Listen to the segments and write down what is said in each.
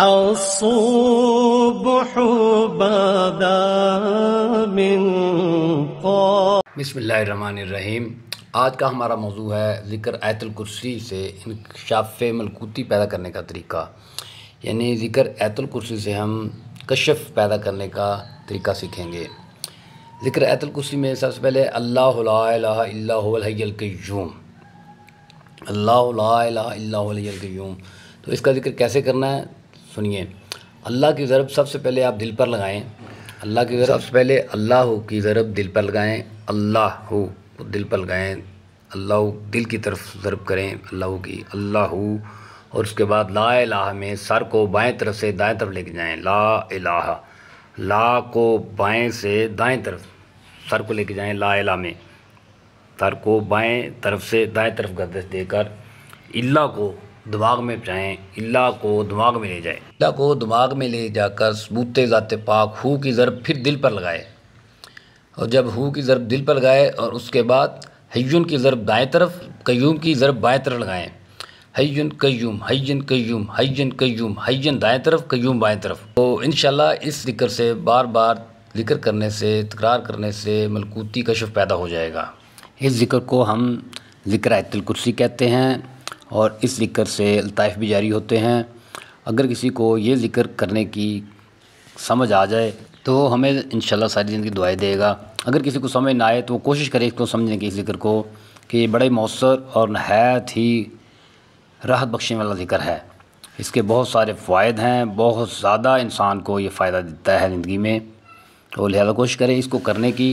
الصبح بدا من قاب. بسم اللہ الرحمن الرحیم. آج کا ہمارا موضوع ہے ذکر آیت الکرسی سے انکشاف ملکوتی پیدا کرنے کا طریقہ. یعنی ذکر آیت الکرسی سے ہم کشف پیدا کرنے کا طریقہ سیکھیں گے. ذکر آیت الکرسی میں سب سے پہلے اللہ لا الہ الا هو الحی القیوم، اللہ لا الہ الا هو الحی القیوم. تو اس کا ذکر کیسے کرنا ہے سنیے. اللہ کی ضرب سب سے پہلے آپ دل پر لگائیں. اللہ کی ضرب سب سے پہلے اللہ کی ضرب دل پر لگائیں. اللہ دل پر لگائیں. اللہ دل کی طرف ضرب کریں اللہ کی، اللہ. اور اس کے بعد لا الہ میں سر کو بائیں طرف سے دائیں طرف لے کے جائیں. لا الہ، لا کو بائیں سے دائیں طرف سر کو لے کے جائیں. لا الہ میں سر کو بائیں طرف سے دائیں طرف گردش دے کر اللہ کو دماغ میں پہنچائیں. اللہ کو دماغ میں لے جائیں. اللہ کو دماغ میں لے جا کر ثبوت ذات پاک ہو کی ضرب پھر دل پر لگائے. اور جب ہو کی ضرب دل پر لگائے اور اس کے بعد حیون کی ضرب دائیں طرف، قیوم کی ضرب بائیں طرف لگائیں. حیون قیوم، حیون قیوم، حیون قیوم، حیون دائیں طرف، قیوم بائیں طرف. تو انشاءاللہ اس ذکر سے بار بار ذکر کرنے سے، تکرار کرنے سے ملکوتی کشف پیدا ہو جائے گا. اس ذکر کو ہم ذکر آیت الکرسی کہتے ہیں اور اس ذکر سے لطائف بھی جاری ہوتے ہیں. اگر کسی کو یہ ذکر کرنے کی سمجھ آ جائے تو ہمیں انشاءاللہ ساری زندگی دعائیں دے گا. اگر کسی کو سمجھ نہ آئے تو وہ کوشش کرے اس کو سمجھنے کی، اس ذکر کو، کہ یہ بڑے مؤثر اور نہایت ہی راحت بخشنے والا ذکر ہے. اس کے بہت سارے فوائد ہیں، بہت زیادہ انسان کو یہ فائدہ دیتا ہے زندگی میں. تو لہذا کوشش کریں اس کو کرنے کی.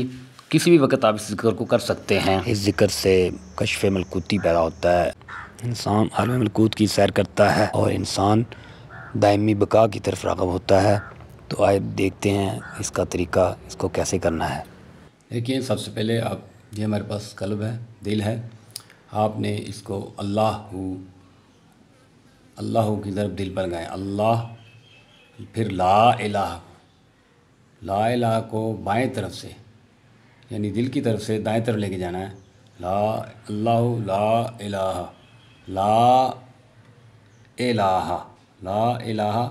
کسی بھی وقت آپ اس ذکر کو کر سکتے ہیں. اس ذکر سے کشف ملکوتی پیدا ہوتا ہے، انسان عالم ملکوت کی سیر کرتا ہے اور انسان دائمی بقا کی طرف راغب ہوتا ہے. تو آئے دیکھتے ہیں اس کا طریقہ، اس کو کیسے کرنا ہے. دیکھیے سب سے پہلے آپ، یہ ہمارے پاس قلب ہے، دل ہے. آپ نے اس کو اللہ کی ضرب دل پر لگائیں. اللہ، پھر لا الہ، لا الہ کو بائیں طرف سے یعنی دل کی طرف سے دائیں طرف لے کے جانا ہے. لا اللہ لا الہ، لا الہ، لا الہ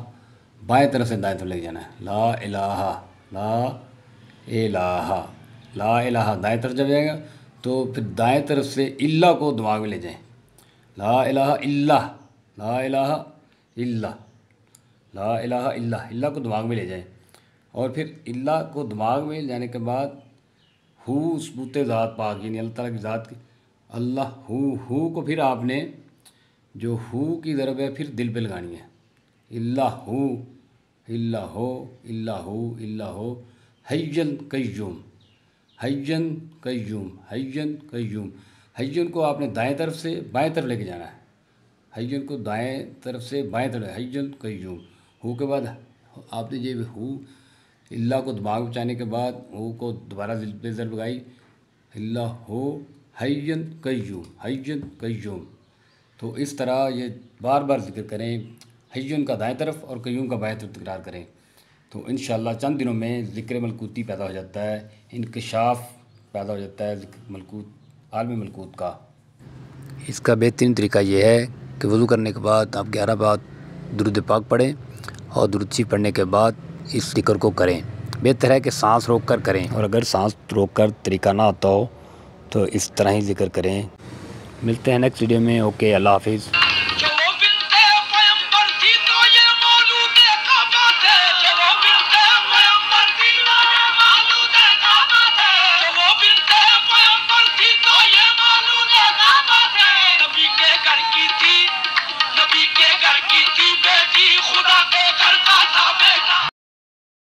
بائیں طرف سے دائیں طرف لے کے جانا ہے. لا الہ، لا الہ، لا الہ دائیں طرف جب جائے گا تو پھر دائیں طرف سے اللہ کو دماغ میں لے جائیں. لا الہ الا، لا الہ الا، لا الہ الا، اللہ کو دماغ میں لے جائیں. اور پھر اللہ کو دماغ میں لے جانے کے بعد ثبوت ذات پاک یعنی اللہ تعالیٰ کی ذات کی، اللہ ہو کو پھر آپ نے جو ہو کی ضرب ہے پھر دل پہ لگانی ہے. اللہ ہو، اللہ ہو، اللہ ہو، اللہ ہو، حیّن قیوم، حیّن قیوم، حیّن قیوم. حیّن کو آپ نے دائیں طرف سے بائیں طرف لے کے جانا ہے. حیّن کو دائیں طرف سے بائیں طرف، حیّن قیوم. ہو کے بعد آپ نے یہ ہو اللہ کو دماغ میں چاہنے کے بعد ہو کو دوبارہ دل پہ ضرب لگائی. اللہ ہو حیّن قیوم، حیّن قیوم. تو اس طرح یہ بار بار ذکر کریں. حیّن کا دائیں طرف اور قیوم کا بائیں طرف تکرار کریں. تو انشاءاللہ چند دنوں میں ذکر ملکوتی پیدا ہو جاتا ہے، انکشاف پیدا ہو جاتا ہے ذکر ملکوت، عالم ملکوت کا. اس کا بہترین طریقہ یہ ہے کہ وضو کرنے کے بعد آپ 11 بار درود پاک پڑھیں اور درود شریف پڑھنے کے بعد اس ذکر کو کریں. بہتر ہے کہ سانس روک کر کریں، اور اگر سانس روک کر طریقہ نہ آتا ہو تو اس طرح ہی ذکر کریں. ملتے ہیں نیکسٹ ویڈیو میں. اوکے، اللہ حافظ. خدا کے گھر کا تھا بیٹا.